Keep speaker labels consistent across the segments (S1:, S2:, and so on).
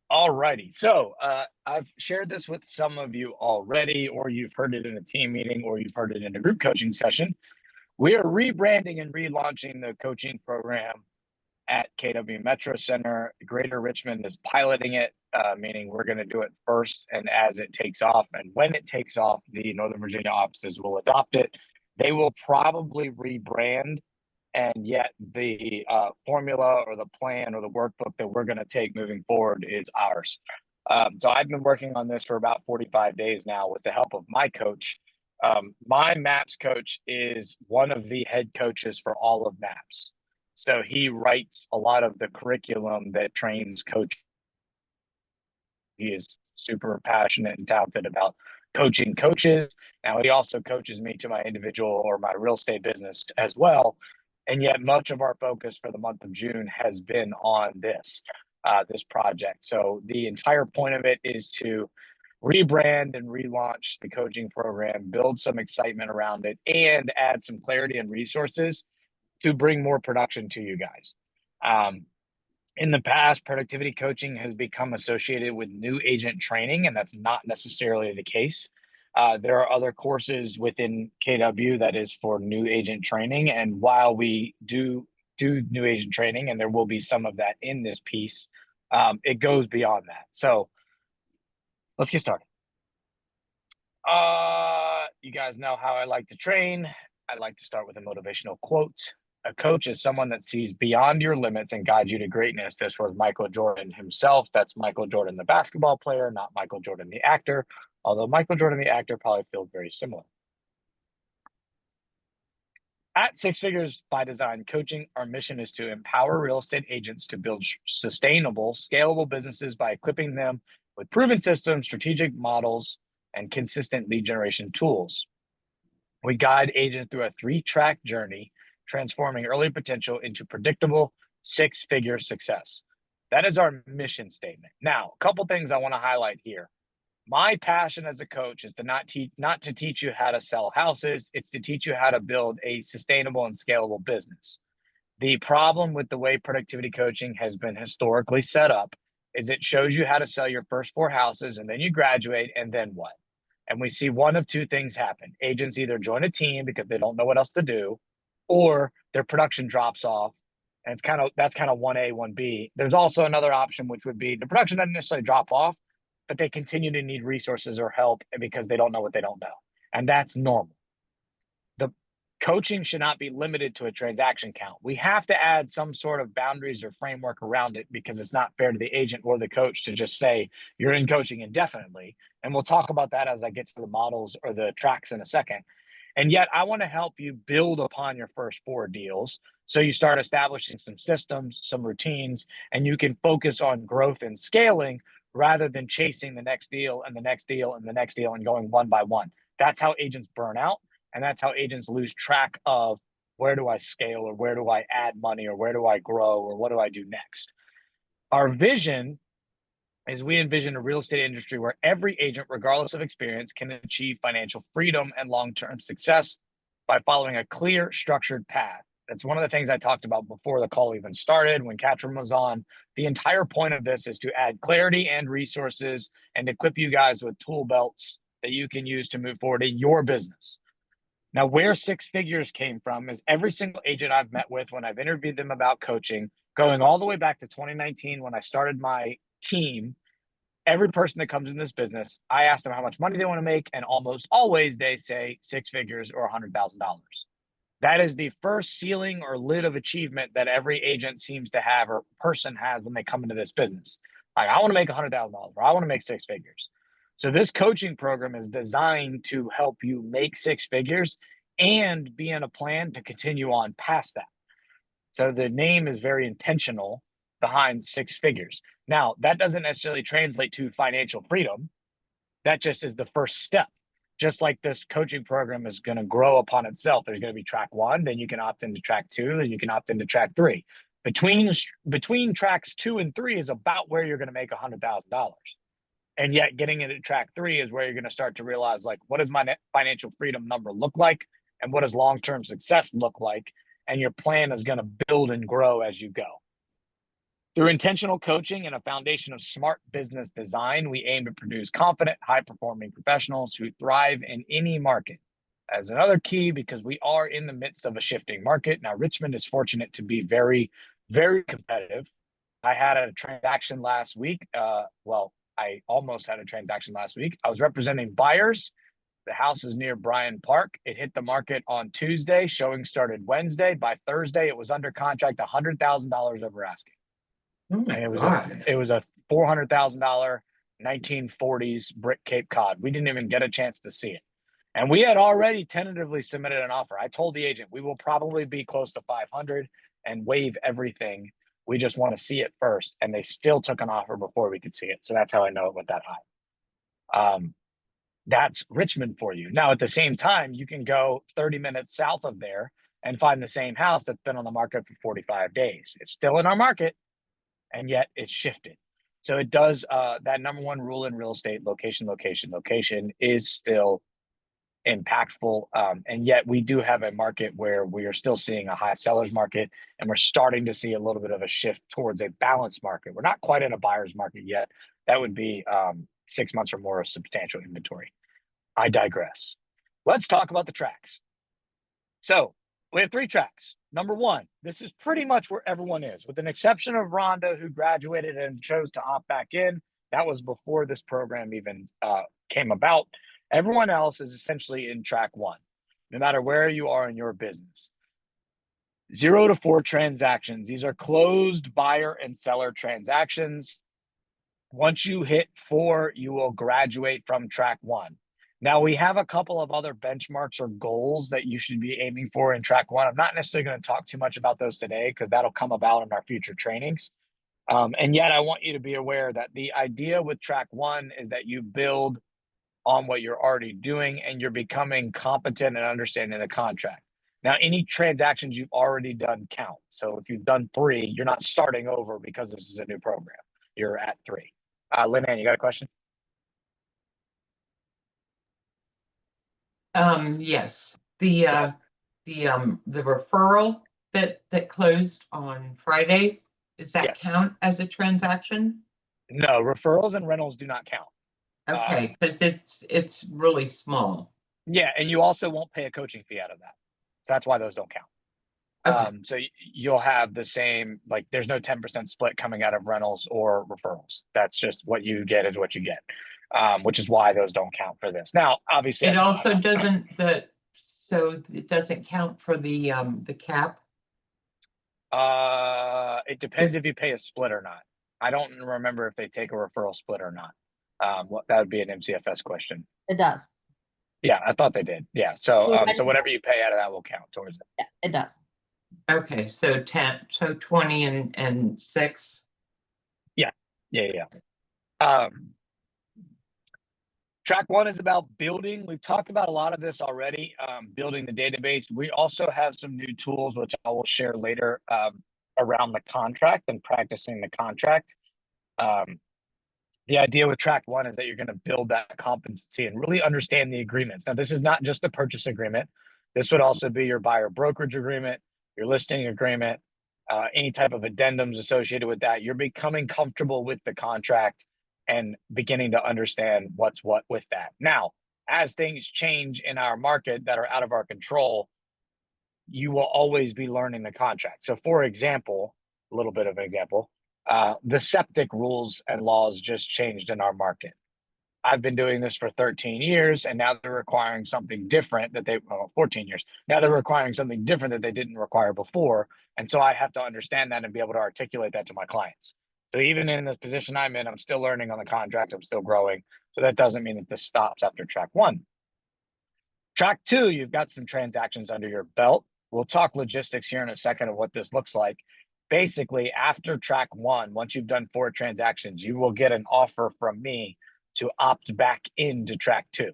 S1: All righty. So I've shared this with some of you already, or you've heard it in a team meeting, or you've heard it in a group coaching session. We are rebranding and relaunching the coaching program at KW Metro Center. Greater Richmond is piloting it, meaning we're going to do it first. And as it takes off and when it takes off, the Northern Virginia offices will adopt it. They will probably rebrand, and yet the formula or the plan or the workbook that we're going to take moving forward is ours. So I've been working on this for about 45 days now with the help of my coach. My MAPS coach is one of the head coaches for all of MAPS. So he writes a lot of the curriculum that trains coaches. He is super passionate and talented about coaching coaches. Now, he also coaches me to my individual or my real estate business as well. And yet much of our focus for the month of June has been on this project. So the entire point of it is to rebrand and relaunch the coaching program, build some excitement around it, and add some clarity and resources to bring more production to you guys. In the past, productivity coaching has become associated with new agent training, and that's not necessarily the case. There are other courses within KW that is for new agent training. And while we do new agent training, and there will be some of that in this piece, it goes beyond that. So let's get started. You guys know how I like to train. I like to start with a motivational quote. A coach is someone that sees beyond your limits and guides you to greatness. This was Michael Jordan himself. That's Michael Jordan, the basketball player, not Michael Jordan, the actor. Although Michael Jordan, the actor, probably feels very similar. At Six Figures by Design Coaching, our mission is to empower real estate agents to build sustainable, scalable businesses by equipping them with proven systems, strategic models, and consistent lead generation tools. We guide agents through a 3-track journey, transforming early potential into predictable 6-figure success. That is our mission statement. Now, a couple things I want to highlight here. My passion as a coach is to not to teach you how to sell houses. It's to teach you how to build a sustainable and scalable business. The problem with the way productivity coaching has been historically set up is it shows you how to sell your first 4 houses, and then you graduate, and then what? And we see one of 2 things happen. Agents either join a team because they don't know what else to do, or their production drops off. And that's kind of 1A, 1B. There's also another option, which would be the production doesn't necessarily drop off, but they continue to need resources or help because they don't know what they don't know. And that's normal. The coaching should not be limited to a transaction count. We have to add some sort of boundaries or framework around it because it's not fair to the agent or the coach to just say you're in coaching indefinitely. And we'll talk about that as I get to the models or the tracks in a second. And yet I want to help you build upon your first 4 deals. So you start establishing some systems, some routines, and you can focus on growth and scaling rather than chasing the next deal and the next deal and the next deal and going one by one. That's how agents burn out. And that's how agents lose track of where do I scale, or where do I add money, or where do I grow, or what do I do next? Our vision is we envision a real estate industry where every agent, regardless of experience, can achieve financial freedom and long-term success by following a clear, structured path. That's one of the things I talked about before the call even started when Katrin was on. The entire point of this is to add clarity and resources and equip you guys with tool belts that you can use to move forward in your business. Now, where 6 figures came from is every single agent I've met with when I've interviewed them about coaching, going all the way back to 2019 when I started my team. Every person that comes in this business, I ask them how much money they want to make, and almost always they say 6 figures or $100,000. That is the first ceiling or lid of achievement that every agent seems to have or person has when they come into this business. Like, I want to make $100,000 or I want to make 6 figures. So this coaching program is designed to help you make 6 figures and be in a plan to continue on past that. So the name is very intentional behind 6 figures. Now, that doesn't necessarily translate to financial freedom. That just is the first step. Just like this coaching program is going to grow upon itself. There's going to be track 1, then you can opt into track 2, and you can opt into track 3. Between tracks 2 and 3 is about where you're going to make $100,000. And yet getting into track 3 is where you're going to start to realize, like, what does my net financial freedom number look like? And what does long-term success look like? And your plan is going to build and grow as you go. Through intentional coaching and a foundation of smart business design, we aim to produce confident, high-performing professionals who thrive in any market. As another key, because we are in the midst of a shifting market. Now, Richmond is fortunate to be very, very competitive. I had a transaction last week. I almost had a transaction last week. I was representing buyers. The house is near Bryan Park. It hit the market on Tuesday. Showing started Wednesday. By Thursday, it was under contract, $100,000 over asking.
S2: Oh my
S1: And
S2: God.
S1: it was a $400,000 1940s brick Cape Cod. We didn't even get a chance to see it. And we had already tentatively submitted an offer. I told the agent we will probably be close to 500 and waive everything. We just want to see it first. And they still took an offer before we could see it. So that's how I know it went that high. That's Richmond for you. Now, at the same time, you can go 30 minutes south of there and find the same house that's been on the market for 45 days. It's still in our market, and yet it's shifted. So it does, that number one rule in real estate, location, location, location, is still impactful. And yet we do have a market where we are still seeing a high seller's market, and we're starting to see a little bit of a shift towards a balanced market. We're not quite in a buyer's market yet. That would be 6 months or more of substantial inventory. I digress. Let's talk about the tracks. So we have 3 tracks. Number one, this is pretty much where everyone is, with an exception of Rhonda, who graduated and chose to opt back in. That was before this program even came about. Everyone else is essentially in track 1, no matter where you are in your business. 0 to 4 transactions. These are closed buyer and seller transactions. Once you hit 4, you will graduate from track 1. Now, we have a couple of other benchmarks or goals that you should be aiming for in track 1. I'm not necessarily going to talk too much about those today because that'll come about in our future trainings. And yet I want you to be aware that the idea with track 1 is that you build on what you're already doing and you're becoming competent and understanding the contract. Now, any transactions you've already done count. So if you've done 3, you're not starting over because this is a new program. You're at 3. Lynn, you got a question?
S2: Yes. The referral that closed on Friday, does that
S1: Yes.
S2: count as a transaction?
S1: No, referrals and rentals do not count.
S2: Okay, because it's really small.
S1: Yeah, and you also won't pay a coaching fee out of that. So that's why those don't count.
S2: Okay.
S1: So you'll have the same, like there's no 10% split coming out of rentals or referrals. That's just what you get is what you get, which is why those don't count for this. Now, obviously,
S2: It also doesn't so it doesn't count for the cap.
S1: It depends if you pay a split or not. I don't remember if they take a referral split or not. That would be an MCFS question.
S3: It does.
S1: Yeah, I thought they did. Yeah, so whatever you pay out of that will count towards it.
S3: Yeah, it does.
S2: Okay, so 20 and 6.
S1: Yeah. Track 1 is about building. We've talked about a lot of this already, building the database. We also have some new tools, which I will share later, around the contract and practicing the contract. The idea with track 1 is that you're going to build that competency and really understand the agreements. Now, this is not just the purchase agreement. This would also be your buyer brokerage agreement, your listing agreement, any type of addendums associated with that. You're becoming comfortable with the contract and beginning to understand what's what with that. Now, as things change in our market that are out of our control, you will always be learning the contract. So for example, a little bit of an example, the septic rules and laws just changed in our market. I've been doing this for 13 years, and now they're requiring something different that 14 years. Now they're requiring something different that they didn't require before. And so I have to understand that and be able to articulate that to my clients. So even in the position I'm in, I'm still learning on the contract. I'm still growing. So that doesn't mean that this stops after track 1. Track 2, you've got some transactions under your belt. We'll talk logistics here in a second of what this looks like. Basically, after track 1, once you've done 4 transactions, you will get an offer from me to opt back into track 2.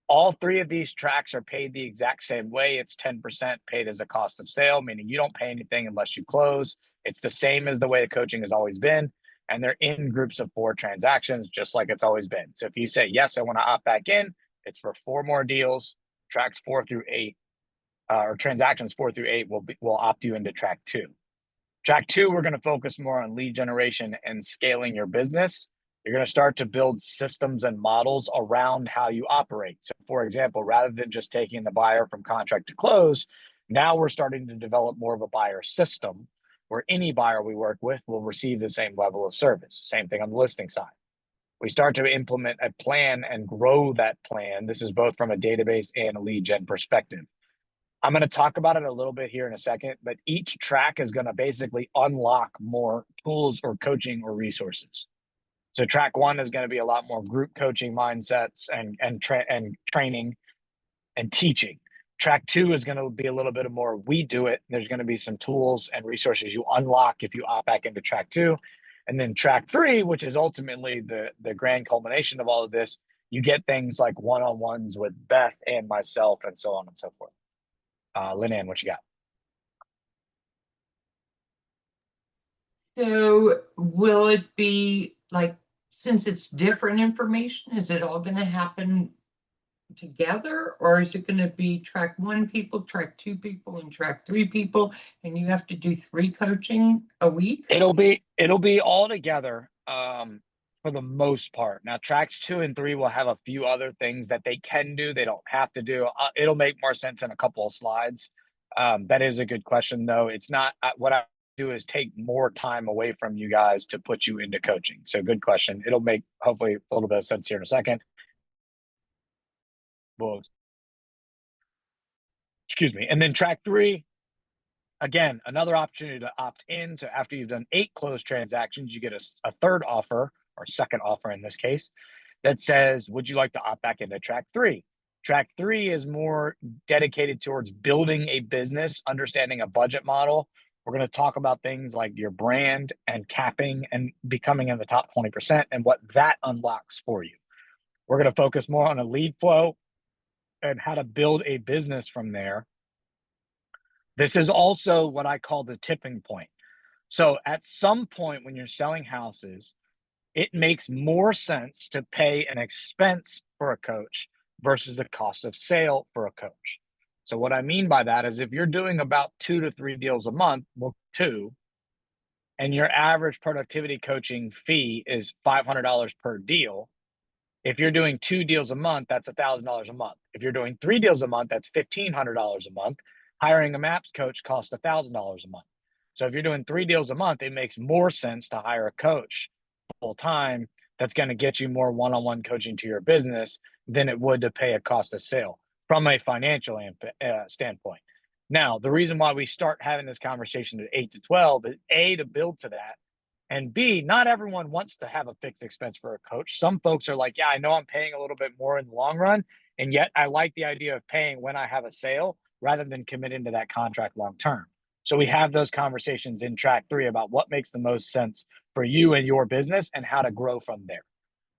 S1: All 3 of these tracks are paid the exact same way. It's 10% paid as a cost of sale, meaning you don't pay anything unless you close. It's the same as the way the coaching has always been. And they're in groups of 4 transactions, just like it's always been. So if you say, yes, I want to opt back in, it's for 4 more deals. Tracks 4 through 8, or transactions 4 through 8 will opt you into track 2. Track 2, we're going to focus more on lead generation and scaling your business. You're going to start to build systems and models around how you operate. So, for example, rather than just taking the buyer from contract to close, now we're starting to develop more of a buyer system where any buyer we work with will receive the same level of service. Same thing on the listing side. We start to implement a plan and grow that plan. This is both from a database and a lead gen perspective. I'm going to talk about it a little bit here in a second, but each track is going to basically unlock more tools or coaching or resources. So track 1 is going to be a lot more group coaching mindsets and training and teaching. Track 2 is going to be a little bit more we do it. There's going to be some tools and resources you unlock if you opt back into track 2. And then track 3, which is ultimately the grand culmination of all of this, you get things like one-on-ones with Beth and myself and so on and so forth. Lynn, what you got?
S2: So will it be like, since it's different information, is it all going to happen together, or is it going to be track 1 people, track 2 people, and track 3 people, and you have to do 3 coaching a week?
S1: It'll be all together for the most part. Now, tracks 2 and 3 will have a few other things that they can do. They don't have to do. It'll make more sense in a couple of slides. That is a good question, though. It's not what I do is take more time away from you guys to put you into coaching. So good question. It'll make hopefully a little bit of sense here in a second. Well, excuse me. And then track 3, again, another opportunity to opt in. So after you've done 8 closed transactions, you get a third offer, or second offer in this case, that says, would you like to opt back into track 3? Track 3 is more dedicated towards building a business, understanding a budget model. We're going to talk about things like your brand and capping and becoming in the top 20% and what that unlocks for you. We're going to focus more on a lead flow and how to build a business from there. This is also what I call the tipping point. So at some point when you're selling houses, it makes more sense to pay an expense for a coach versus the cost of sale for a coach. So what I mean by that is if you're doing about 2 to 3 deals a month, well, 2, and your average productivity coaching fee is $500 per deal, if you're doing 2 deals a month, that's $1,000 a month. If you're doing 3 deals a month, that's $1,500 a month. Hiring a MAPS coach costs $1,000 a month. So if you're doing 3 deals a month, it makes more sense to hire a coach full time that's going to get you more one-on-one coaching to your business than it would to pay a cost of sale from a financial standpoint. Now, the reason why we start having this conversation at 8 to 12 is A, to build to that, and B, not everyone wants to have a fixed expense for a coach. Some folks are like, yeah, I know I'm paying a little bit more in the long run, and yet I like the idea of paying when I have a sale rather than committing to that contract long term. So we have those conversations in track 3 about what makes the most sense for you and your business and how to grow from there.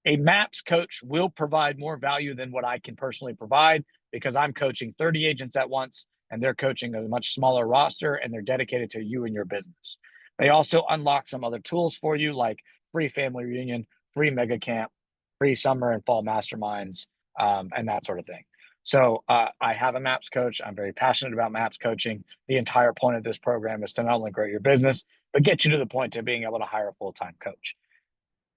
S1: A MAPS coach will provide more value than what I can personally provide because I'm coaching 30 agents at once and they're coaching a much smaller roster and they're dedicated to you and your business. They also unlock some other tools for you like free family reunion, free mega camp, free summer and fall masterminds, and that sort of thing. So I have a MAPS coach. I'm very passionate about MAPS coaching. The entire point of this program is to not only grow your business, but get you to the point of being able to hire a full-time coach.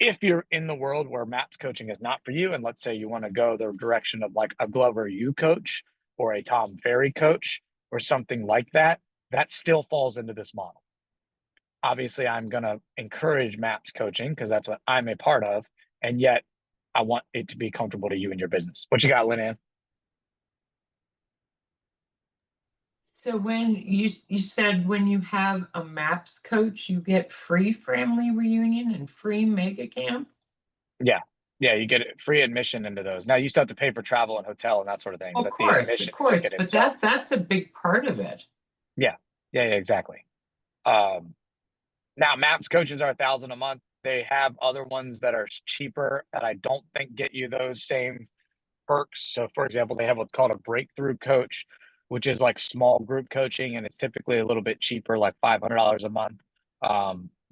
S1: If you're in the world where MAPS coaching is not for you, and let's say you want to go the direction of like a Glover U coach or a Tom Ferry coach or something like that, that still falls into this model. Obviously, I'm going to encourage MAPS coaching because that's what I'm a part of. And yet I want it to be comfortable to you and your business. What you got, Lynn Ann?
S2: So when you said when you have a MAPS coach, you get free family reunion and free mega camp?
S1: Yeah. Yeah, you get free admission into those. Now you still have to pay for travel and hotel and that sort of thing, but the
S2: Of
S1: admission
S2: course,
S1: ticket
S2: but
S1: itself.
S2: that's a big part of it.
S1: Yeah. Yeah, exactly. Now MAPS coaches are $1,000 a month. They have other ones that are cheaper that I don't think get you those same perks. So for example, they have what's called a breakthrough coach, which is like small group coaching, and it's typically a little bit cheaper, like $500 a month.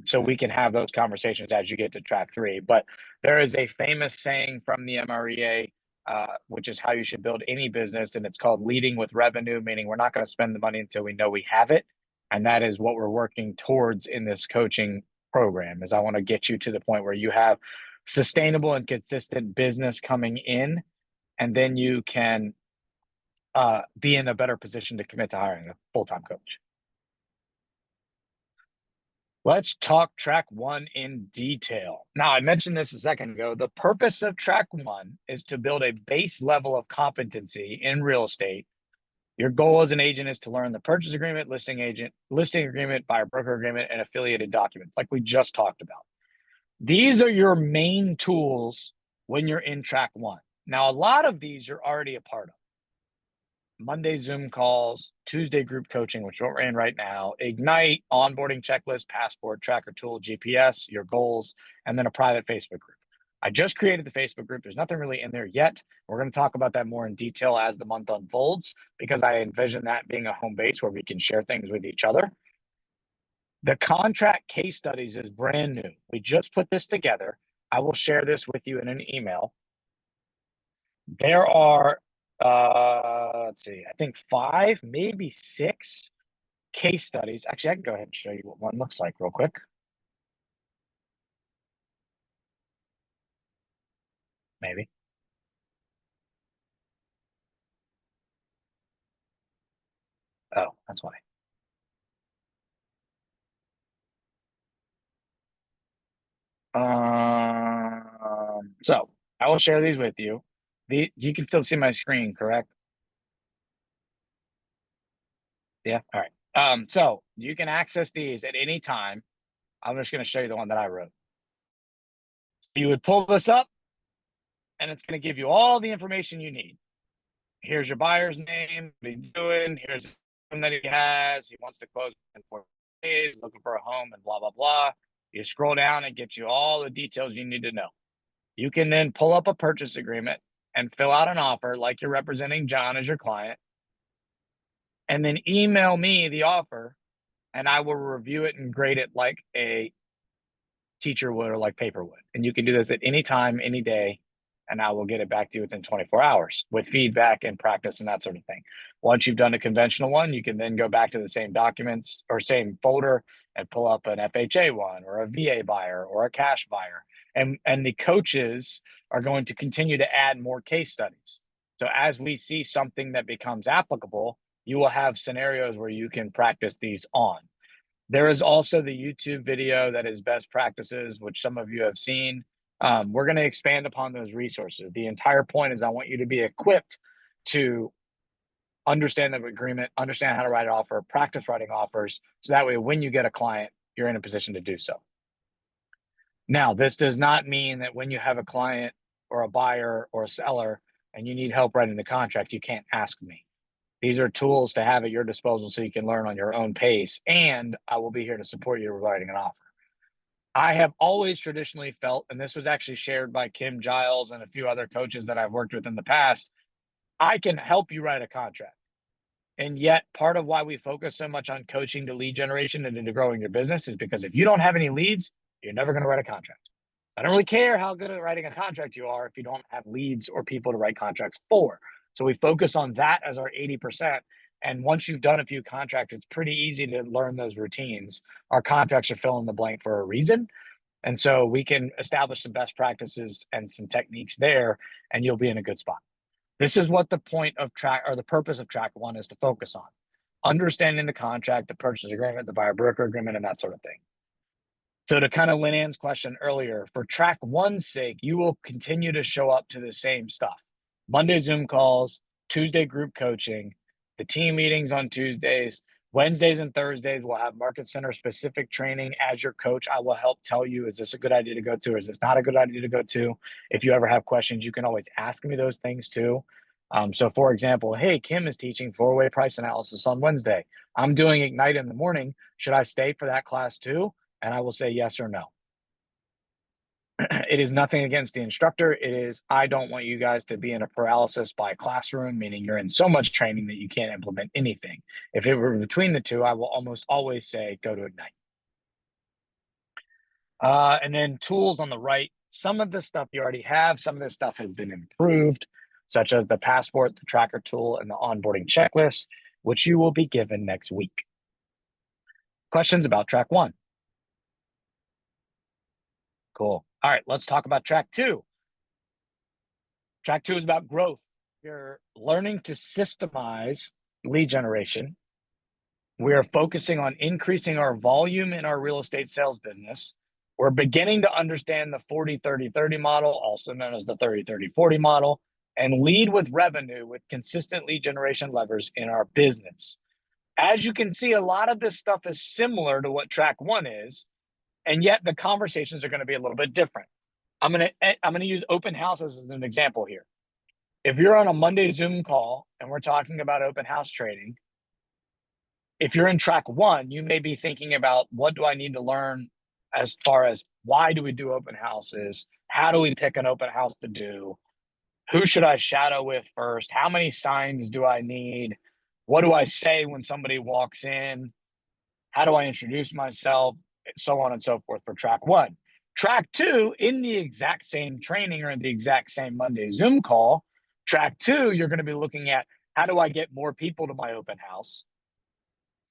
S1: So we can have those conversations as you get to track 3. But there is a famous saying from the MREA, which is how you should build any business, and it's called leading with revenue, meaning we're not going to spend the money until we know we have it. And that is what we're working towards in this coaching program, is I want to get you to the point where you have sustainable and consistent business coming in, and then you can be in a better position to commit to hiring a full-time coach. Let's talk track one in detail. Now, I mentioned this a second ago. The purpose of track one is to build a base level of competency in real estate. Your goal as an agent is to learn the purchase agreement, listing agreement, buyer broker agreement, and affiliated documents, like we just talked about. These are your main tools when you're in track one. Now, a lot of these you're already a part of. Monday Zoom calls, Tuesday group coaching, which is what we're in right now, Ignite, onboarding checklist, passport, tracker tool, GPS, your goals, and then a private Facebook group. I just created the Facebook group. There's nothing really in there yet. We're going to talk about that more in detail as the month unfolds, because I envision that being a home base where we can share things with each other. The contract case studies is brand new. We just put this together. I will share this with you in an email. There are, let's see, I think 5, maybe 6 case studies. Actually, I can go ahead and show you what one looks like real quick. Maybe. Oh, that's why. So I will share these with you. You can still see my screen, correct? Yeah. All right. So you can access these at any time. I'm just going to show you the one that I wrote. You would pull this up, and it's going to give you all the information you need. Here's your buyer's name, what he's doing. Here's the home that he has. He wants to close in 4 days, looking for a home, and blah, blah, blah. You scroll down and get you all the details you need to know. You can then pull up a purchase agreement and fill out an offer like you're representing John as your client, and then email me the offer, and I will review it and grade it like a teacher would or like paper would. And you can do this at any time, any day, and I will get it back to you within 24 hours with feedback and practice and that sort of thing. Once you've done a conventional one, you can then go back to the same documents or same folder and pull up an FHA one or a VA buyer or a cash buyer. And the coaches are going to continue to add more case studies. So as we see something that becomes applicable, you will have scenarios where you can practice these on. There is also the YouTube video that is best practices, which some of you have seen. We're going to expand upon those resources. The entire point is I want you to be equipped to understand the agreement, understand how to write an offer, practice writing offers, so that way when you get a client, you're in a position to do so. Now, this does not mean that when you have a client or a buyer or a seller and you need help writing the contract, you can't ask me. These are tools to have at your disposal so you can learn on your own pace, and I will be here to support you writing an offer. I have always traditionally felt, and this was actually shared by Kim Giles and a few other coaches that I've worked with in the past, I can help you write a contract. And yet part of why we focus so much on coaching to lead generation and into growing your business is because if you don't have any leads, you're never going to write a contract. I don't really care how good at writing a contract you are if you don't have leads or people to write contracts for. So we focus on that as our 80%. And once you've done a few contracts, it's pretty easy to learn those routines. Our contracts are fill in the blank for a reason. And so we can establish some best practices and some techniques there, and you'll be in a good spot. This is what the point of track or the purpose of track one is to focus on. Understanding the contract, the purchase agreement, the buyer broker agreement, and that sort of thing. So to kind of Lynn Ann's question earlier, for track one's sake, you will continue to show up to the same stuff. Monday Zoom calls, Tuesday group coaching, the team meetings on Tuesdays, Wednesdays and Thursdays, we'll have market center specific training. As your coach, I will help tell you, is this a good idea to go to? Or is this not a good idea to go to? If you ever have questions, you can always ask me those things too. So for example, hey, Kim is teaching 4-way price analysis on Wednesday. I'm doing Ignite in the morning. Should I stay for that class too? And I will say yes or no. It is nothing against the instructor. It is, I don't want you guys to be in a paralysis by classroom, meaning you're in so much training that you can't implement anything. If it were between the two, I will almost always say, go to Ignite. And then tools on the right, some of the stuff you already have, some of this stuff has been improved, such as the passport, the tracker tool, and the onboarding checklist, which you will be given next week. Questions about track one? Cool. All right, let's talk about track two. Track two is about growth. You're learning to systemize lead generation. We are focusing on increasing our volume in our real estate sales business. We're beginning to understand the 40-30-30 model, also known as the 30-30-40 model, and lead with revenue with consistent lead generation levers in our business. As you can see, a lot of this stuff is similar to what track one is, and yet the conversations are going to be a little bit different. I'm going to use open houses as an example here. If you're on a Monday Zoom call and we're talking about open house trading, if you're in track one, you may be thinking about, what do I need to learn as far as why do we do open houses? How do we pick an open house to do? Who should I shadow with first? How many signs do I need? What do I say when somebody walks in? How do I introduce myself? So on and so forth for track one. Track two, in the exact same training or in the exact same Monday Zoom call, track two, you're going to be looking at, how do I get more people to my open house?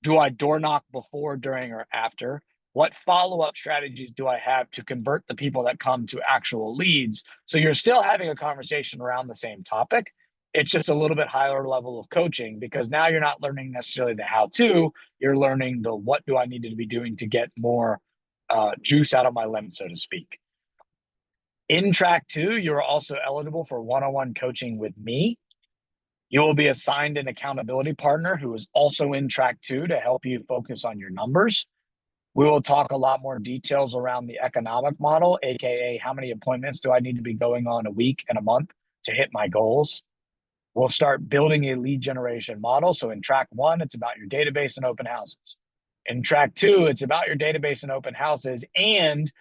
S1: Do I door knock before, during, or after? What follow-up strategies do I have to convert the people that come to actual leads? So you're still having a conversation around the same topic. It's just a little bit higher level of coaching, because now you're not learning necessarily the how-to, you're learning the what do I need to be doing to get more juice out of my lemon, so to speak. In track two, you're also eligible for one-on-one coaching with me. You will be assigned an accountability partner who is also in track two to help you focus on your numbers. We will talk a lot more details around the economic model, AKA how many appointments do I need to be going on a week and a month to hit my goals. We'll start building a lead generation model. So in track one, it's about your database and open houses. In track two, it's about your database and open houses and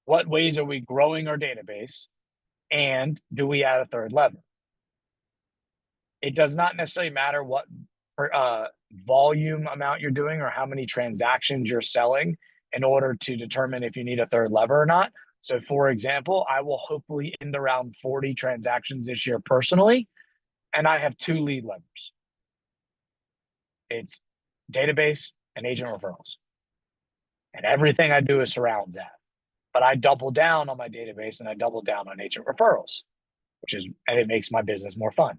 S1: what ways are we growing our database, and do we add a third lever? It does not necessarily matter what volume amount you're doing or how many transactions you're selling in order to determine if you need a third lever or not. So for example, I will hopefully end around 40 transactions this year personally, and I have two lead levers. It's database and agent referrals. And everything I do is surrounds that. But I double down on my database and I double down on agent referrals, and it makes my business more fun.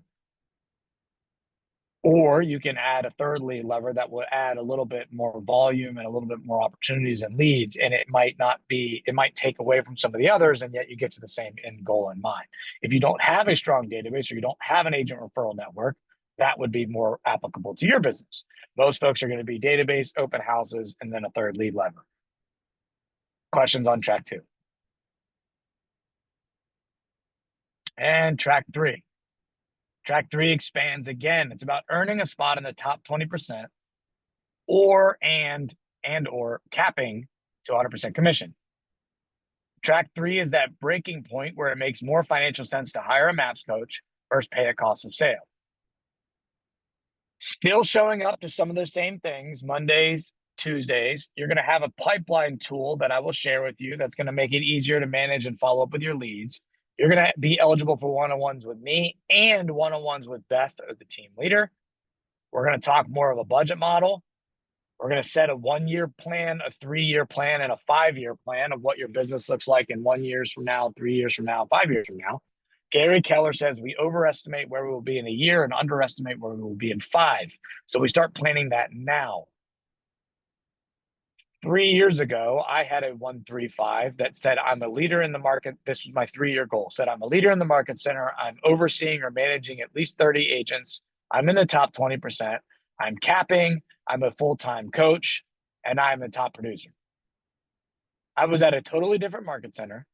S1: Or you can add a third lead lever that will add a little bit more volume and a little bit more opportunities and leads. And it might take away from some of the others, and yet you get to the same end goal in mind. If you don't have a strong database or you don't have an agent referral network, that would be more applicable to your business. Most folks are going to be database, open houses, and then a third lead lever. Questions on track two? And track three. Track three expands again. It's about earning a spot in the top 20% or capping to 100% commission. Track three is that breaking point where it makes more financial sense to hire a MAPS coach versus pay a cost of sale. Still showing up to some of the same things, Mondays, Tuesdays. You're going to have a pipeline tool that I will share with you that's going to make it easier to manage and follow up with your leads. You're going to be eligible for one-on-ones with me and one-on-ones with Beth, the team leader. We're going to talk more of a budget model. We're going to set a 1-year plan, a 3-year plan, and a 5-year plan of what your business looks like in 1 year from now, 3 years from now, 5 years from now. Gary Keller says we overestimate where we will be in a year and underestimate where we will be in 5. So we start planning that now. 3 years ago, I had a 1-3-5 that said I'm a leader in the market. This was my 3-year goal. Said I'm a leader in the market center. I'm overseeing or managing at least 30 agents. I'm in the top 20%. I'm capping. I'm a full-time coach, and I'm a top producer. I was at a totally different market center.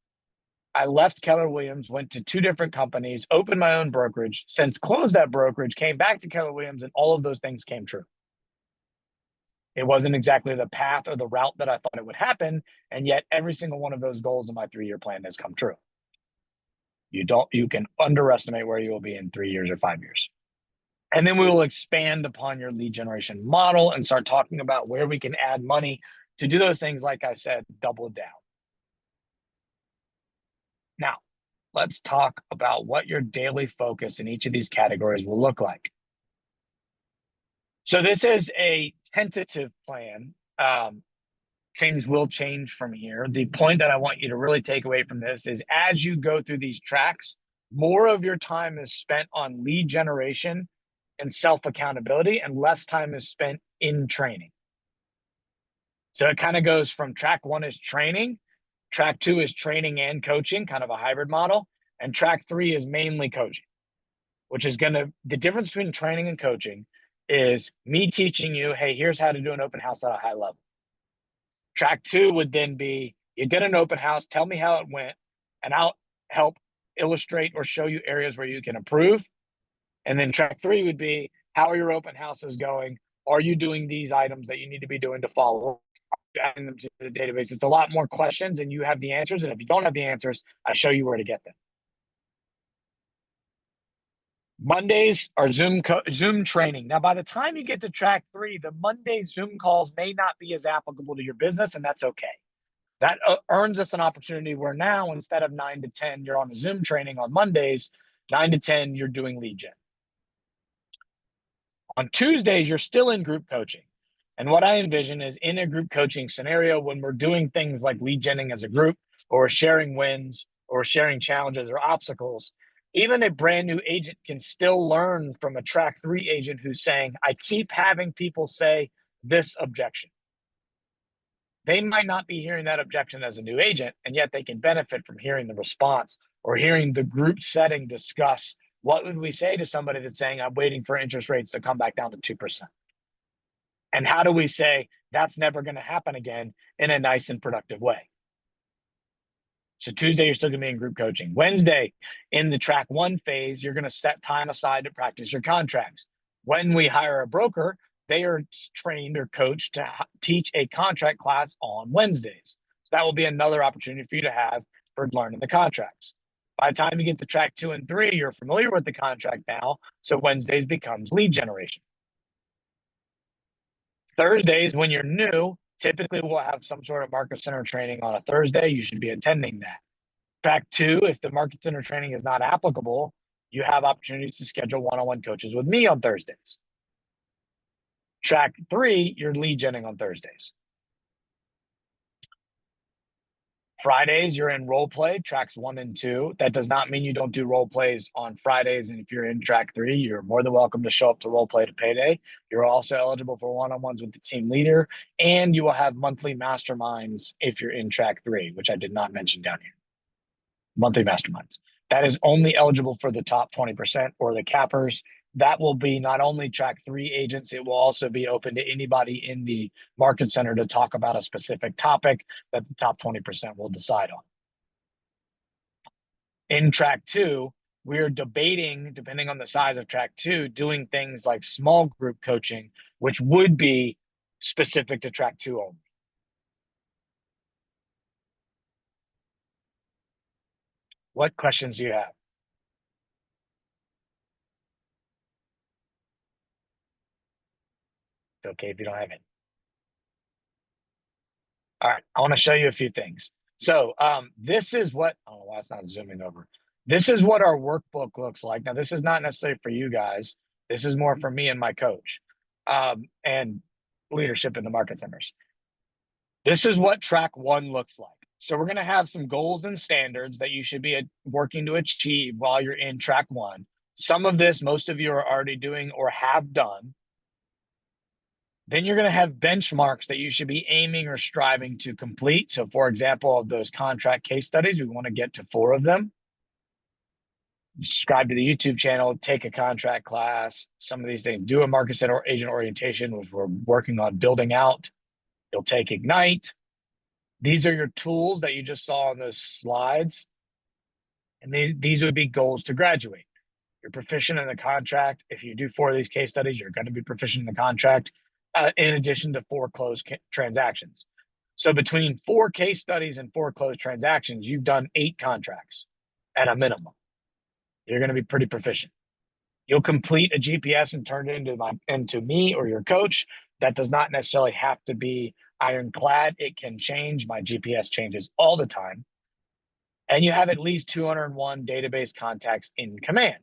S1: I left Keller Williams, went to 2 different companies, opened my own brokerage, since closed that brokerage, came back to Keller Williams, and all of those things came true. It wasn't exactly the path or the route that I thought it would happen, and yet every single one of those goals in my 3-year plan has come true. You can underestimate where you will be in 3 years or 5 years. And then we will expand upon your lead generation model and start talking about where we can add money to do those things, like I said, double down. Now, let's talk about what your daily focus in each of these categories will look like. So this is a tentative plan. things will change from here. The point that I want you to really take away from this is as you go through these tracks, more of your time is spent on lead generation and self accountability, and less time is spent in training. So it kind of goes from track one is training, track two is training and coaching, kind of a hybrid model, and track three is mainly coaching, which is the difference between training and coaching is me teaching you, hey, here's how to do an open house at a high level. Track two would then be, you did an open house, tell me how it went, and I'll help illustrate or show you areas where you can improve. And then track three would be, how are your open houses going? Are you doing these items that you need to be doing to follow? Adding them to the database. It's a lot more questions and you have the answers. And if you don't have the answers, I show you where to get them. Mondays are Zoom training. Now, by the time you get to track three, the Monday Zoom calls may not be as applicable to your business, and that's okay. That earns us an opportunity where now, instead of 9 to 10, you're on a Zoom training on Mondays, 9 to 10, you're doing lead gen. On Tuesdays, you're still in group coaching. And what I envision is in a group coaching scenario, when we're doing things like lead genning as a group, or sharing wins, or sharing challenges or obstacles, even a brand new agent can still learn from a track three agent who's saying, I keep having people say this objection. They might not be hearing that objection as a new agent, and yet they can benefit from hearing the response or hearing the group setting discuss what would we say to somebody that's saying, I'm waiting for interest rates to come back down to 2%. And how do we say that's never going to happen again in a nice and productive way? So Tuesday, you're still going to be in group coaching. Wednesday, in the track one phase, you're going to set time aside to practice your contracts. When we hire a broker, they are trained or coached to teach a contract class on Wednesdays. So that will be another opportunity for you to have for learning the contracts. By the time you get to track 2 and 3, you're familiar with the contract now. So Wednesdays becomes lead generation. Thursdays, when you're new, typically we'll have some sort of market center training on a Thursday. You should be attending that. Track 2, if the market center training is not applicable, you have opportunities to schedule one-on-one coaches with me on Thursdays. Track 3, you're lead genning on Thursdays. Fridays, you're in role play, tracks 1 and 2. That does not mean you don't do role plays on Fridays. And if you're in track 3, you're more than welcome to show up to role play to payday. You're also eligible for one-on-ones with the team leader, and you will have monthly masterminds if you're in track 3, which I did not mention down here. Monthly masterminds. That is only eligible for the top 20% or the cappers. That will be not only track 3 agents, it will also be open to anybody in the market center to talk about a specific topic that the top 20% will decide on. In track 2, we are debating, depending on the size of track 2, doing things like small group coaching, which would be specific to track 2 only. What questions do you have? It's okay if you don't have it. All right, I want to show you a few things. So this is what, I don't know why it's not zooming over. This is what our workbook looks like. Now, this is not necessarily for you guys. This is more for me and my coach and leadership in the market centers. This is what track 1 looks like. So we're going to have some goals and standards that you should be working to achieve while you're in track 1. Some of this, most of you are already doing or have done. Then you're going to have benchmarks that you should be aiming or striving to complete. So for example, of those contract case studies, we want to get to 4 of them. Subscribe to the YouTube channel, take a contract class, some of these things, do a market center agent orientation, which we're working on building out. You'll take Ignite. These are your tools that you just saw on those slides. And these would be goals to graduate. You're proficient in the contract. If you do 4 of these case studies, you're going to be proficient in the contract, in addition to 4 closed transactions. So between 4 case studies and 4 closed transactions, you've done 8 contracts at a minimum. You're going to be pretty proficient. You'll complete a GPS and turn it into me or your coach. That does not necessarily have to be ironclad. It can change. My GPS changes all the time. And you have at least 201 database contacts in command.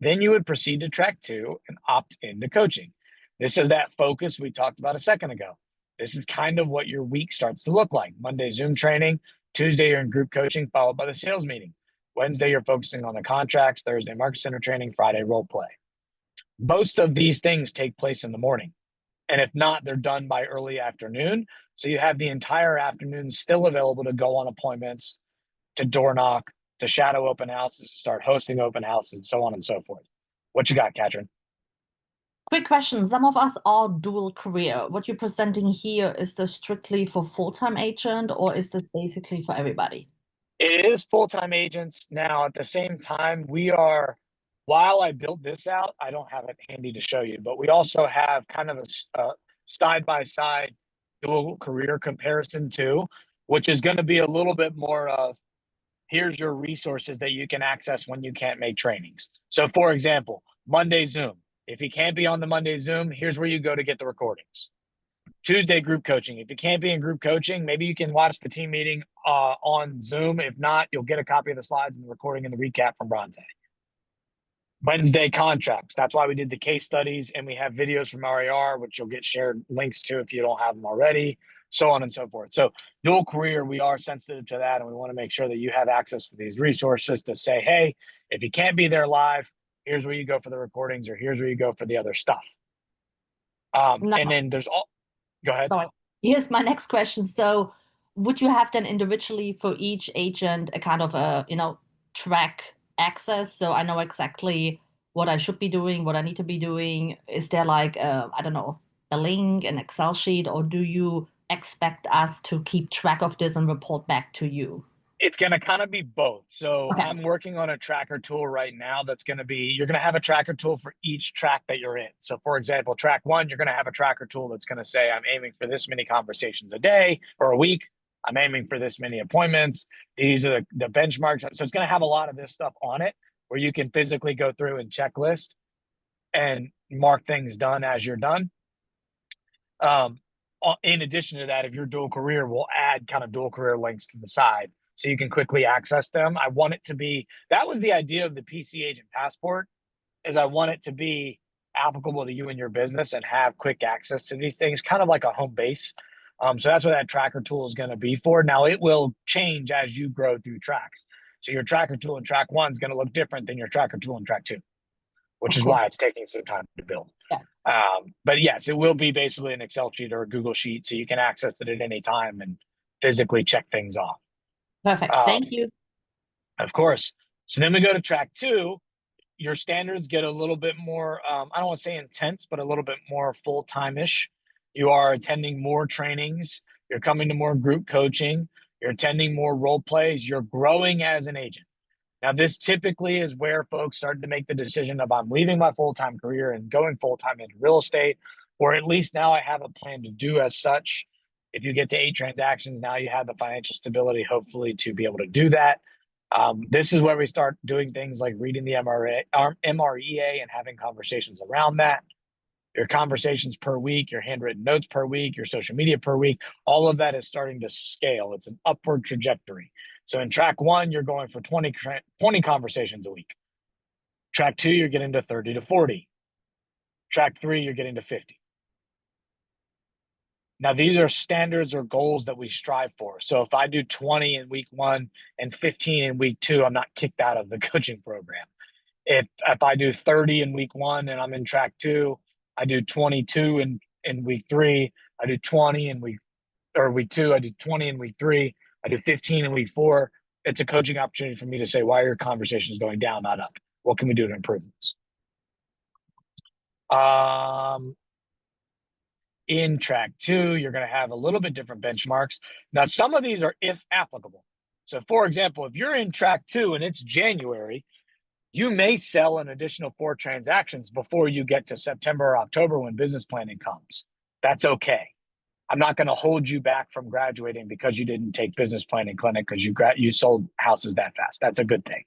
S1: Then you would proceed to track 2 and opt into coaching. This is that focus we talked about a second ago. this is kind of what your week starts to look like. Monday, Zoom training. Tuesday, you're in group coaching, followed by the sales meeting. Wednesday, you're focusing on the contracts. Thursday, market center training. Friday, role play. Most of these things take place in the morning. And if not, they're done by early afternoon. So you have the entire afternoon still available to go on appointments, to door knock, to shadow open houses, to start hosting open houses, so on and so forth. What you got, Katrin?
S3: Quick question. Some of us are dual career. What you're presenting here, is this strictly for full-time agent or is this basically for everybody?
S1: It is full-time agents. Now, at the same time, while I built this out, I don't have it handy to show you, but we also have kind of a side-by-side dual career comparison too, which is going to be a little bit more of, here's your resources that you can access when you can't make trainings. So for example, Monday Zoom. If you can't be on the Monday Zoom, here's where you go to get the recordings. Tuesday group coaching. If you can't be in group coaching, maybe you can watch the team meeting on Zoom. If not, you'll get a copy of the slides and the recording and the recap from Bronte. Wednesday contracts. That's why we did the case studies, and we have videos from RAR, which you'll get shared links to if you don't have them already, so on and so forth. So dual career, we are sensitive to that, and we want to make sure that you have access to these resources to say, hey, if you can't be there live, here's where you go for the recordings, or here's where you go for the other stuff. And then there's all, go ahead.
S3: Sorry. Here's my next question. So would you have then individually for each agent a kind of a, track access? So I know exactly what I should be doing, what I need to be doing. Is there like, I don't know, a link, an Excel sheet, or do you expect us to keep track of this and report back to you?
S1: It's going to kind of be both. So
S3: Okay.
S1: I'm working on a tracker tool right now that's going to be, you're going to have a tracker tool for each track that you're in. So for example, track 1, you're going to have a tracker tool that's going to say, I'm aiming for this many conversations a day or a week. I'm aiming for this many appointments. These are the benchmarks. So it's going to have a lot of this stuff on it where you can physically go through and checklist and mark things done as you're done. In addition to that, if you're dual career, we'll add kind of dual career links to the side so you can quickly access them. I want it to be, that was the idea of the PC Agent Passport, is I want it to be applicable to you and your business and have quick access to these things, kind of like a home base. So that's what that tracker tool is going to be for. Now it will change as you grow through tracks. So your tracker tool in track 1 is going to look different than your tracker tool in track 2, which is why it's taking some time to build.
S3: Yeah.
S1: But yes, it will be basically an Excel sheet or a Google sheet, so you can access it at any time and physically check things off.
S3: Perfect. Thank you.
S1: Of course. So then we go to track 2. Your standards get a little bit more, I don't want to say intense, but a little bit more full-time-ish. You are attending more trainings. You're coming to more group coaching. You're attending more role plays. You're growing as an agent. Now, this typically is where folks start to make the decision of, I'm leaving my full-time career and going full-time into real estate, or at least now I have a plan to do as such. If you get to 8 transactions, now you have the financial stability, hopefully, to be able to do that. This is where we start doing things like reading the MREA and having conversations around that. Your conversations per week, your handwritten notes per week, your social media per week, all of that is starting to scale. It's an upward trajectory. So in track 1, you're going for 20 conversations a week. Track 2, you're getting to 30 to 40. Track 3, you're getting to 50. Now, these are standards or goals that we strive for. So if I do 20 in week 1 and 15 in week 2, I'm not kicked out of the coaching program. If I do 30 in week 1 and I'm in track 2, I do 22 in week 3, I do 20 in week 2, I do 20 in week 3, I do 15 in week 4. It's a coaching opportunity for me to say, why are your conversations going down, not up? What can we do to improve this? In track 2, you're going to have a little bit different benchmarks. Now, some of these are if applicable. So for example, if you're in track 2 and it's January, you may sell an additional 4 transactions before you get to September or October when business planning comes. That's okay. I'm not going to hold you back from graduating because you didn't take business planning clinic because you sold houses that fast. That's a good thing.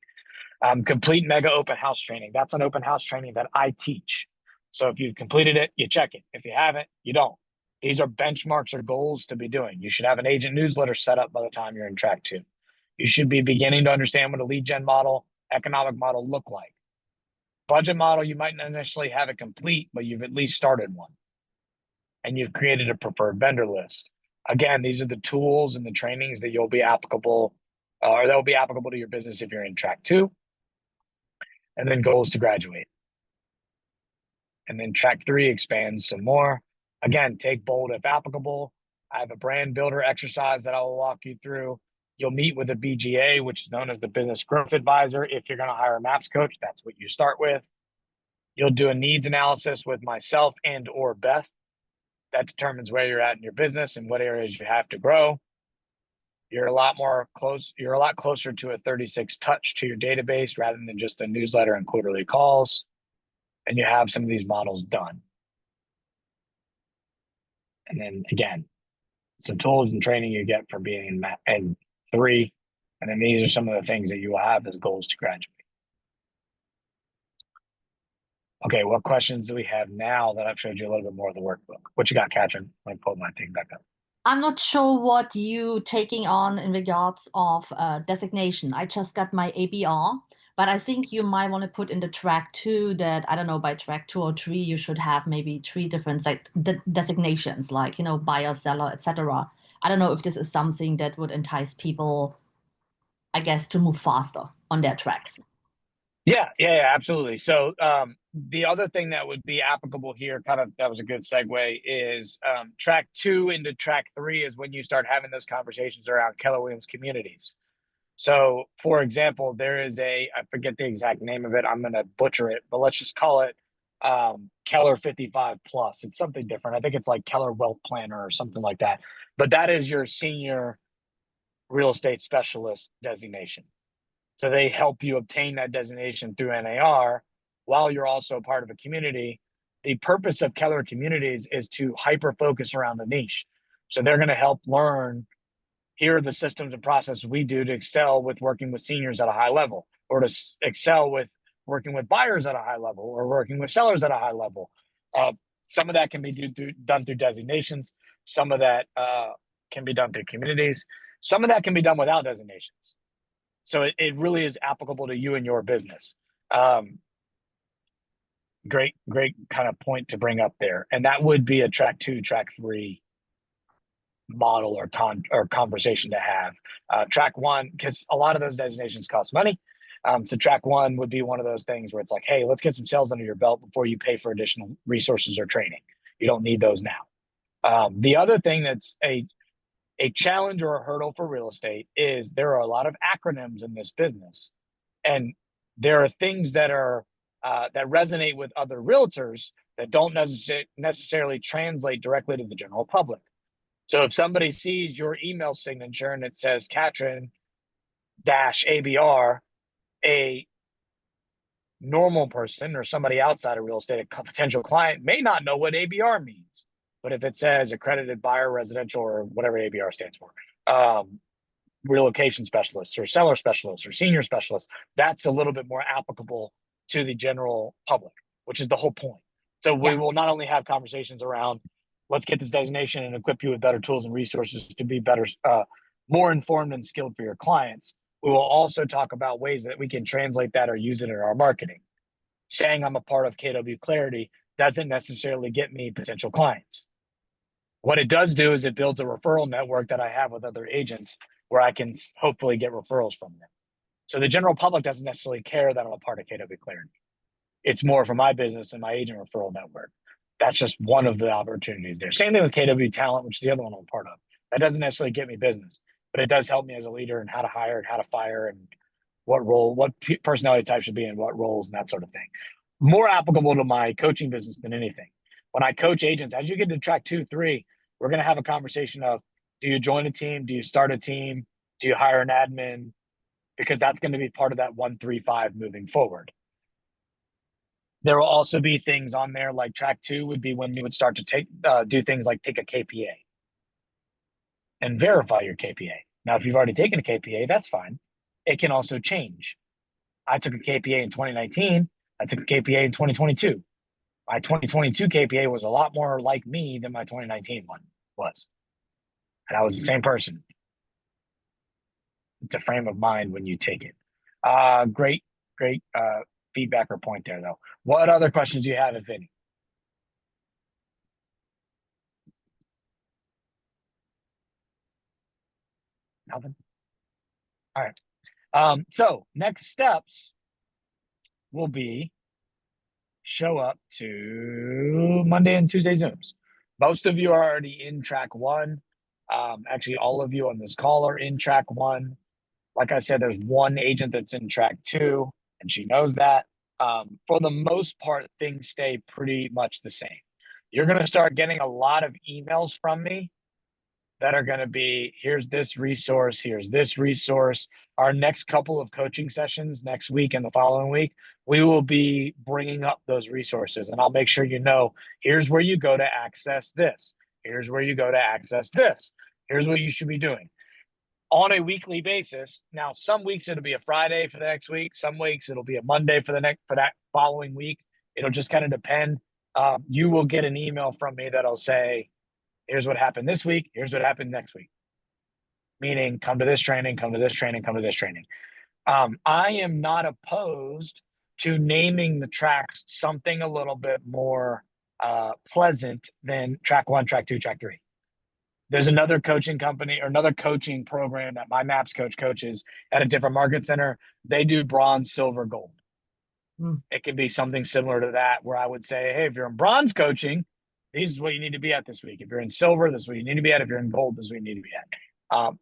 S1: Complete mega open house training. That's an open house training that I teach. So if you've completed it, you check it. If you haven't, you don't. These are benchmarks or goals to be doing. You should have an agent newsletter set up by the time you're in track 2. You should be beginning to understand what a lead gen model, economic model look like. Budget model, you might not initially have it complete, but you've at least started one. and you've created a preferred vendor list. Again, these are the tools and the trainings that you'll be applicable, or that will be applicable to your business if you're in track 2. And then goals to graduate. And then track 3 expands some more. Again, take bold if applicable. I have a brand builder exercise that I will walk you through. You'll meet with a BGA, which is known as the Business Growth Advisor. If you're going to hire a MAPS coach, that's what you start with. You'll do a needs analysis with myself and or Beth. That determines where you're at in your business and what areas you have to grow. You're a lot closer to a 36 touch to your database rather than just a newsletter and quarterly calls. And you have some of these models done. And then again, some tools and training you get for being in 3. And then these are some of the things that you will have as goals to graduate. Okay, what questions do we have now that I've showed you a little bit more of the workbook? What you got, Katrin? Let me pull my thing back up.
S3: I'm not sure what you taking on in regards of designation. I just got my ABR, but I think you might want to put in the track 2 that, I don't know, by track 2 or 3, you should have maybe 3 different designations, like, you know, buyer, seller, etc. I don't know if this is something that would entice people, I guess, to move faster on their tracks.
S1: Yeah, absolutely. So the other thing that would be applicable here, that was a good segue, is track 2 into track 3 is when you start having those conversations around Keller Williams communities. So, for example, there is I forget the exact name of it. I'm going to butcher it, but let's just call it Keller 55 Plus. It's something different. I think it's like Keller Wealth Planner or something like that. But that is your senior real estate specialist designation. So they help you obtain that designation through NAR while you're also part of a community. The purpose of Keller Communities is to hyper focus around the niche. So they're going to help learn, here are the systems and processes we do to excel with working with seniors at a high level, or to excel with working with buyers at a high level, or working with sellers at a high level. Some of that can be done through designations. Some of that can be done through communities. Some of that can be done without designations. So it really is applicable to you and your business. Great kind of point to bring up there. And that would be a track 2, track 3 model or conversation to have. Track 1, because a lot of those designations cost money. So track 1 would be one of those things where it's like, hey, let's get some sales under your belt before you pay for additional resources or training. You don't need those now. The other thing that's a challenge or a hurdle for real estate is there are a lot of acronyms in this business, and there are things that are that resonate with other realtors that don't necessarily translate directly to the general public. So if somebody sees your email signature and it says Katrin -ABR, a normal person or somebody outside of real estate, a potential client, may not know what ABR means. But if it says accredited buyer residential or whatever ABR stands for, relocation specialists or seller specialists or senior specialists, that's a little bit more applicable to the general public, which is the whole point. So we will not only have conversations around, let's get this designation and equip you with better tools and resources to be better, more informed and skilled for your clients. We will also talk about ways that we can translate that or use it in our marketing. Saying I'm a part of KW Clarity doesn't necessarily get me potential clients. What it does do is it builds a referral network that I have with other agents where I can hopefully get referrals from them. So the general public doesn't necessarily care that I'm a part of KW Clarity. It's more for my business and my agent referral network. That's just one of the opportunities there. Same thing with KW Talent, which is the other one I'm a part of. That doesn't necessarily get me business, but it does help me as a leader in how to hire and how to fire and what role, what personality type should be in what roles and that sort of thing. More applicable to my coaching business than anything. When I coach agents, as you get to track 2, 3, we're going to have a conversation of, do you join a team? Do you start a team? Do you hire an admin? Because that's going to be part of that 1, 3, 5 moving forward. There will also be things on there like track 2 would be when you would start to do things like take a KPA and verify your KPA. Now, if you've already taken a KPA, that's fine. It can also change. I took a KPA in 2019. I took a KPA in 2022. My 2022 KPA was a lot more like me than my 2019 one was. And I was the same person. It's a frame of mind when you take it. Great feedback or point there, though. What other questions do you have, if any? Nothing. All right. So next steps will be show up to Monday and Tuesday Zooms. Most of you are already in track one. Actually, all of you on this call are in track one. Like I said, there's one agent that's in track two, and she knows that. For the most part, things stay pretty much the same. You're going to start getting a lot of emails from me that are going to be, here's this resource, here's this resource. Our next couple of coaching sessions next week and the following week, we will be bringing up those resources, and I'll make sure you know, here's where you go to access this. Here's where you go to access this. Here's what you should be doing on a weekly basis. Now, some weeks it'll be a Friday for the next week. Some weeks it'll be a Monday for that following week. It'll just kind of depend. You will get an email from me that'll say, here's what happened this week. Here's what happened next week. Meaning, come to this training, come to this training, come to this training. I am not opposed to naming the tracks something a little bit more pleasant than track one, track two, track three. There's another coaching company or another coaching program that my MAPS coach coaches at a different market center. They do bronze, silver, gold. It can be something similar to that, where I would say, hey, if you're in bronze coaching, this is what you need to be at this week. If you're in silver, this is what you need to be at. If you're in gold, this is what you need to be at.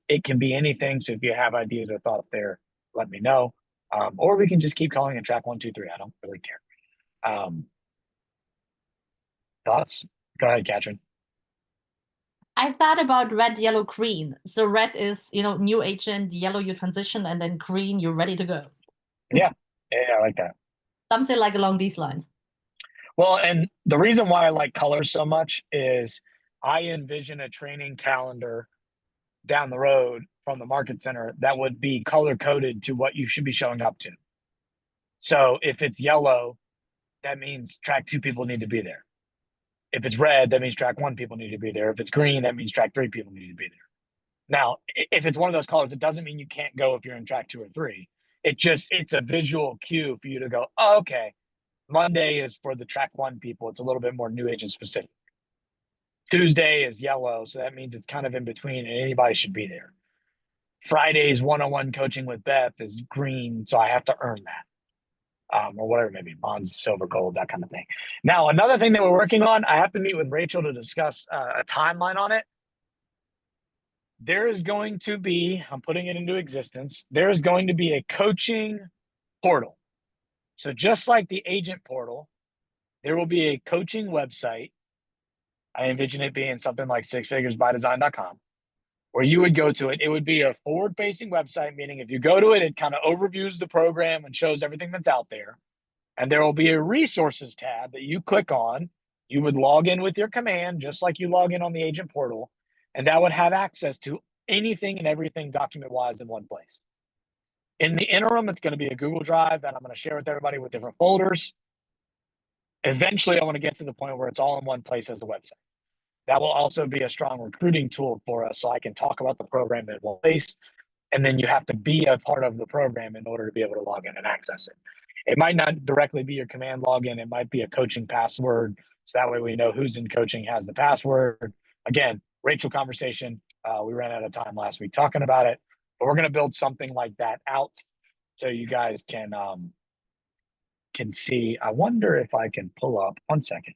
S1: It can be anything. So if you have ideas or thoughts there, let me know. Or we can just keep calling it track 1, 2, 3. I don't really care. Thoughts? Go ahead, Katrin.
S3: I thought about red, yellow, green. So red is, new agent, yellow, you transition, and then green, you're ready to go.
S1: Yeah, I like that.
S3: Something like along these lines.
S1: Well, and the reason why I like colors so much is I envision a training calendar down the road from the market center that would be color coded to what you should be showing up to. So if it's yellow, that means track 2 people need to be there. If it's red, that means track 1 people need to be there. If it's green, that means track 3 people need to be there. Now, if it's one of those colors, it doesn't mean you can't go if you're in track 2 or 3. It's a visual cue for you to go, oh, okay, Monday is for the track 1 people. It's a little bit more new agent specific. Tuesday is yellow, so that means it's kind of in between and anybody should be there. Friday's one-on-one coaching with Beth is green, so I have to earn that. Or whatever, maybe bronze, silver, gold, that kind of thing. Now, another thing that we're working on, I have to meet with Rachel to discuss a timeline on it. There is going to be, I'm putting it into existence, there is going to be a coaching portal. So just like the agent portal, there will be a coaching website. I envision it being something like sixfiguresbydesign.com, where you would go to it. It would be a forward-facing website, meaning if you go to it, it kind of overviews the program and shows everything that's out there. And there will be a resources tab that you click on. You would log in with your command, just like you log in on the agent portal, and that would have access to anything and everything document-wise in one place. In the interim, it's going to be a Google Drive that I'm going to share with everybody with different folders. Eventually, I want to get to the point where it's all in one place as a website. That will also be a strong recruiting tool for us, so I can talk about the program in one place. And then you have to be a part of the program in order to be able to log in and access it. It might not directly be your command login. It might be a coaching password. So that way we know who's in coaching has the password. Again, Rachel conversation. We ran out of time last week talking about it, but we're going to build something like that out so you guys can see. I wonder if I can pull up 1 second.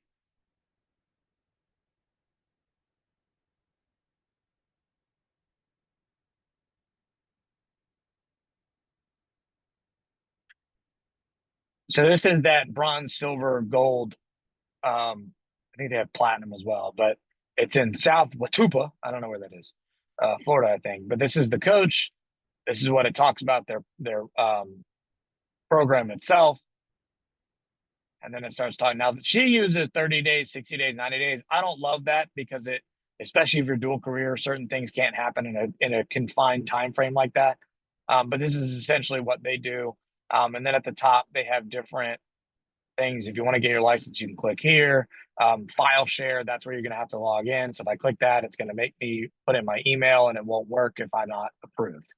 S1: So this is that bronze, silver, gold. I think they have platinum as well, but it's in South Watupa. I don't know where that is. Florida, I think. But this is the coach. This is what it talks about, their program itself. And then it starts talking. Now, she uses 30 days, 60 days, 90 days. I don't love that because it, especially if you're dual career, certain things can't happen in a confined time frame like that. But this is essentially what they do. And then at the top, they have different things. If you want to get your license, you can click here. File share, that's where you're going to have to log in. So if I click that, it's going to make me put in my email, and it won't work if I'm not approved.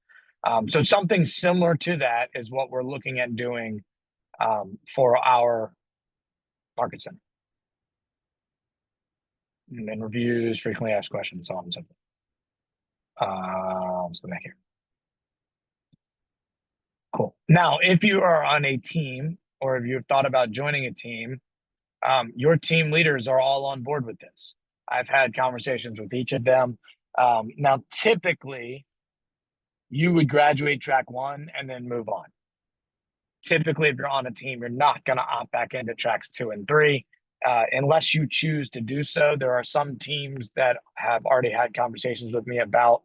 S1: So something similar to that is what we're looking at doing for our market center. And then reviews, frequently asked questions, so on and so forth. Let's go back here. Now, if you are on a team or if you've thought about joining a team, your team leaders are all on board with this. I've had conversations with each of them. Now, typically, you would graduate track 1 and then move on. Typically, if you're on a team, you're not going to opt back into tracks 2 and 3 unless you choose to do so. There are some teams that have already had conversations with me about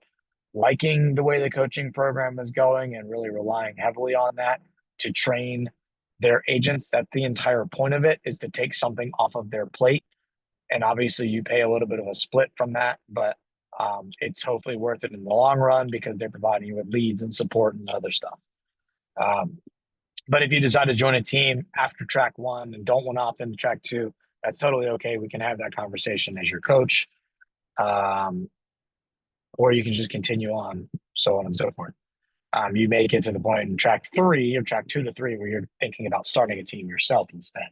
S1: liking the way the coaching program is going and really relying heavily on that to train their agents. That's the entire point of it, is to take something off of their plate. And obviously you pay a little bit of a split from that, but it's hopefully worth it in the long run because they're providing you with leads and support and other stuff. But if you decide to join a team after track 1 and don't want to opt into track 2, that's totally okay. We can have that conversation as your coach. Or you can just continue on, so on and so forth. You may get to the point in track 3 or track 2 to 3 where you're thinking about starting a team yourself instead.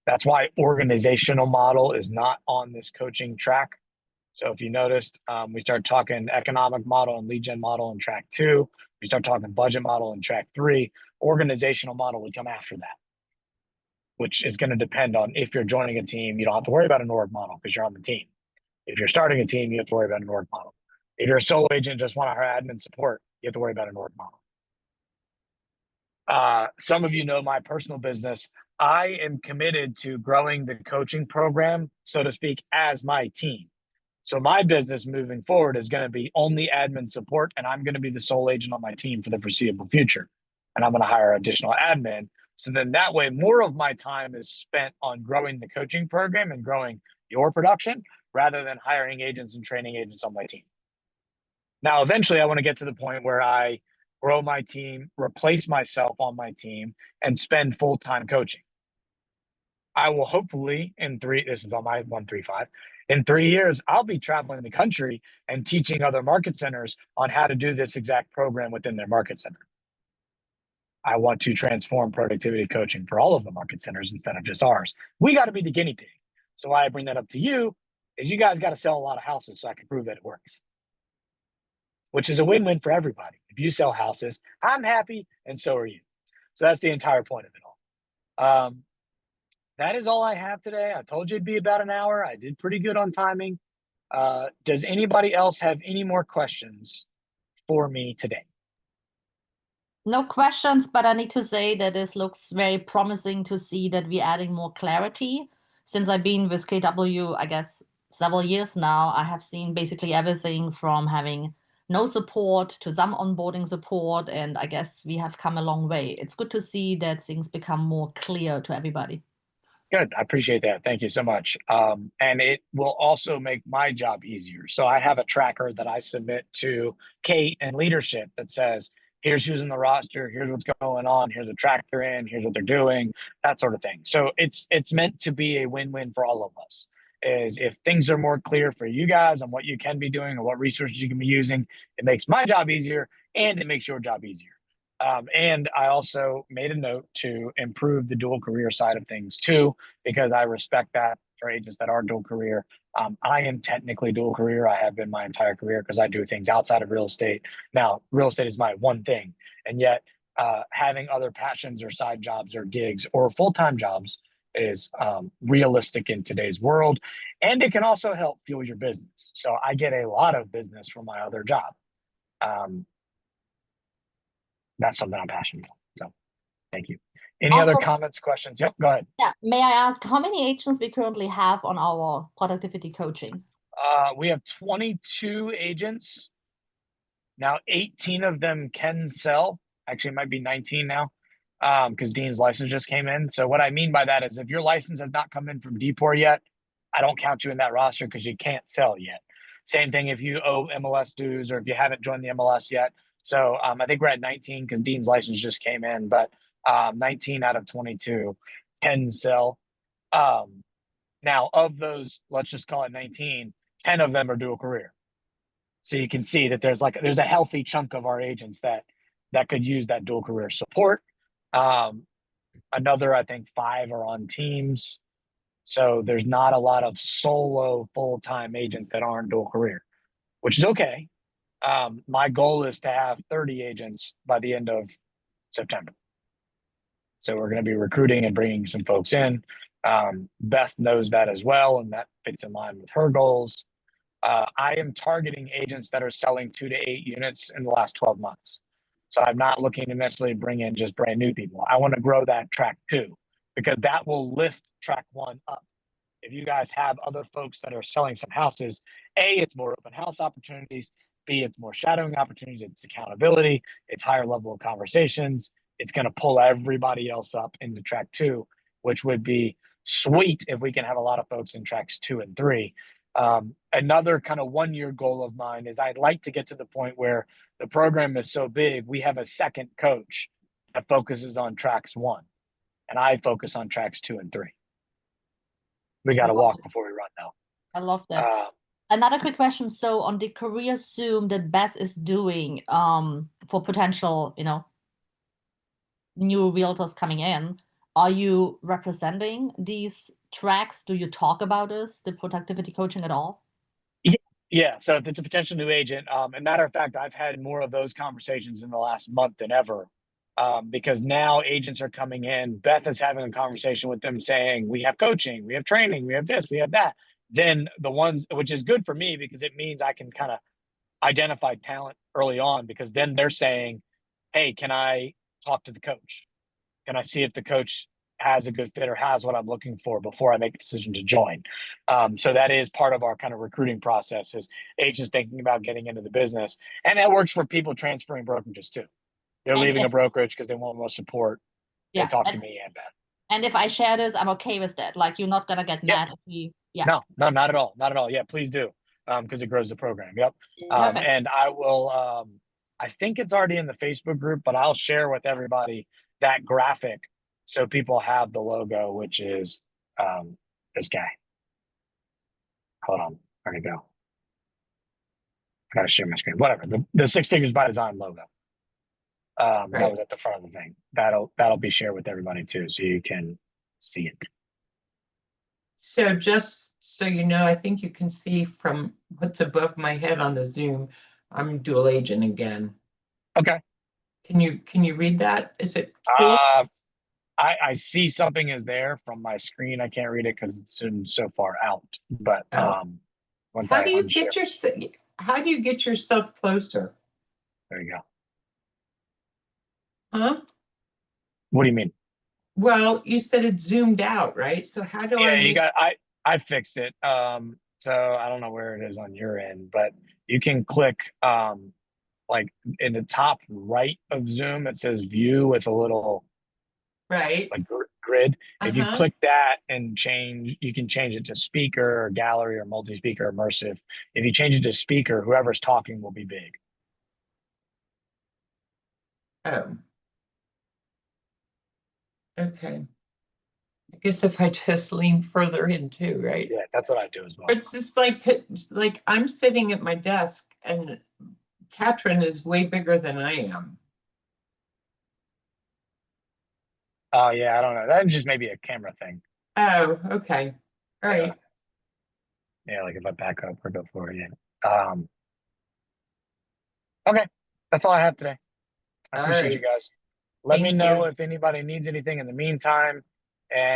S1: That's why organizational model is not on this coaching track. So if you noticed, we start talking economic model and lead gen model in track 2. We start talking budget model in track 3. Organizational model would come after that, which is going to depend on if you're joining a team. You don't have to worry about an org model because you're on the team. If you're starting a team, you have to worry about an org model. If you're a solo agent, just want to hire admin support, you have to worry about an org model. Some of you know my personal business. I am committed to growing the coaching program, so to speak, as my team. So my business moving forward is going to be only admin support, and I'm going to be the sole agent on my team for the foreseeable future. And I'm going to hire additional admin. So then that way, more of my time is spent on growing the coaching program and growing your production rather than hiring agents and training agents on my team. Now, eventually, I want to get to the point where I grow my team, replace myself on my team, and spend full-time coaching. I will hopefully this is on my 135, in 3 years, I'll be traveling the country and teaching other market centers on how to do this exact program within their market center. I want to transform productivity coaching for all of the market centers instead of just ours. We got to be the guinea pig. So why I bring that up to you is you guys got to sell a lot of houses so I can prove that it works, which is a win-win for everybody. If you sell houses, I'm happy, and so are you. So that's the entire point of it all. That is all I have today. I told you it'd be about an hour. I did pretty good on timing. Does anybody else have any more questions for me today?
S3: No questions, but I need to say that this looks very promising to see that we're adding more clarity. Since I've been with KW, I guess, several years now, I have seen basically everything from having no support to some onboarding support, and I guess we have come a long way. It's good to see that things become more clear to everybody.
S1: Good. I appreciate that. Thank you so much. And it will also make my job easier. So I have a tracker that I submit to Kate and leadership that says, here's who's in the roster, here's what's going on, here's the track they're in, here's what they're doing, that sort of thing. So it's meant to be a win-win for all of us. Is if things are more clear for you guys on what you can be doing or what resources you can be using, it makes my job easier and it makes your job easier. And I also made a note to improve the dual career side of things too, because I respect that for agents that are dual career. I am technically dual career. I have been my entire career because I do things outside of real estate. Now, real estate is my one thing. And yet having other passions or side jobs or gigs or full-time jobs is realistic in today's world. And it can also help fuel your business. So I get a lot of business from my other job. That's something I'm passionate about. So thank you. Any other comments, questions? Yep, go ahead.
S3: Yeah. May I ask how many agents we currently have on our productivity coaching?
S1: We have 22 agents. Now 18 of them can sell. Actually, it might be 19 now because Dean's license just came in. So what I mean by that is if your license has not come in from DPOR yet, I don't count you in that roster because you can't sell yet. Same thing if you owe MLS dues or if you haven't joined the MLS yet. So I think we're at 19 because Dean's license just came in, but 19 out of 22 can sell. Now, of those, let's just call it 19, 10 of them are dual career. So you can see that there's a healthy chunk of our agents that could use that dual career support. Another, I think, 5 are on teams. So there's not a lot of solo full-time agents that aren't dual career, which is okay. My goal is to have 30 agents by the end of September. So we're going to be recruiting and bringing some folks in. Beth knows that as well, and that fits in line with her goals. I am targeting agents that are selling 2 to 8 units in the last 12 months. So I'm not looking to necessarily bring in just brand new people. I want to grow that track 2 because that will lift track 1 up. If you guys have other folks that are selling some houses, A, it's more open house opportunities. B, it's more shadowing opportunities. It's accountability. It's higher level of conversations. It's going to pull everybody else up into track 2, which would be sweet if we can have a lot of folks in tracks 2 and 3. Another kind of 1-year goal of mine is I'd like to get to the point where the program is so big, we have a second coach that focuses on tracks 1, and I focus on tracks 2 and 3. We got to walk before we run now.
S3: I love that. Another quick question. So on the career Zoom that Beth is doing for potential, new realtors coming in, are you representing these tracks? Do you talk about this, the productivity coaching at all?
S1: Yeah. So if it's a potential new agent, and matter of fact, I've had more of those conversations in the last month than ever. Because now agents are coming in. Beth is having a conversation with them saying, we have coaching, we have training, we have this, we have that. Then the ones, which is good for me because it means I can kind of identify talent early on, because then they're saying, hey, can I talk to the coach? Can I see if the coach has a good fit or has what I'm looking for before I make a decision to join? So that is part of our kind of recruiting process, is agents thinking about getting into the business. And that works for people transferring brokerages too. They're leaving a brokerage because they want more support. They talk to me and Beth. And
S3: if I share this, I'm okay with that. Like, you're not gonna get mad if we.
S1: No, not at all. Not at all. Yeah, please do. Because it grows the program. Yep. And I will. I think it's already in the Facebook group, but I'll share with everybody that graphic so people have the logo, which is this guy. Hold on, where'd it go? I gotta share my screen. Whatever. The 6 Figures by Design logo. That was at the front of the thing. That'll be shared with everybody too, so you can see it.
S2: So just so you know, I think you can see from what's above my head on the Zoom, I'm dual agent again.
S1: Okay.
S2: Can you read that? Is it full?
S1: I see something is there from my screen. I can't read it because it's so far out. But once
S2: how do you get yourself closer?
S1: There you go.
S2: Huh?
S1: What do you mean?
S2: Well, you said it zoomed out, right? So how do
S1: I fixed it. So I don't know where it is on your end, but you can click like in the top right of Zoom, it says view with a little like grid. If you click that and you can change it to speaker or gallery or multi-speaker immersive. If you change it to speaker, whoever's talking will be big.
S2: Oh. Okay. I guess if I just lean further in too, right?
S1: Yeah, that's what I do as well.
S2: It's just like I'm sitting at my desk and Katrin is way bigger than I am.
S1: Oh, yeah, I don't know. That just may be a camera thing.
S2: Oh, okay. All right.
S1: Yeah, like if I back up or go forward, yeah. Okay, that's all I have today. I appreciate you guys. Let me know if anybody needs anything in the meantime. And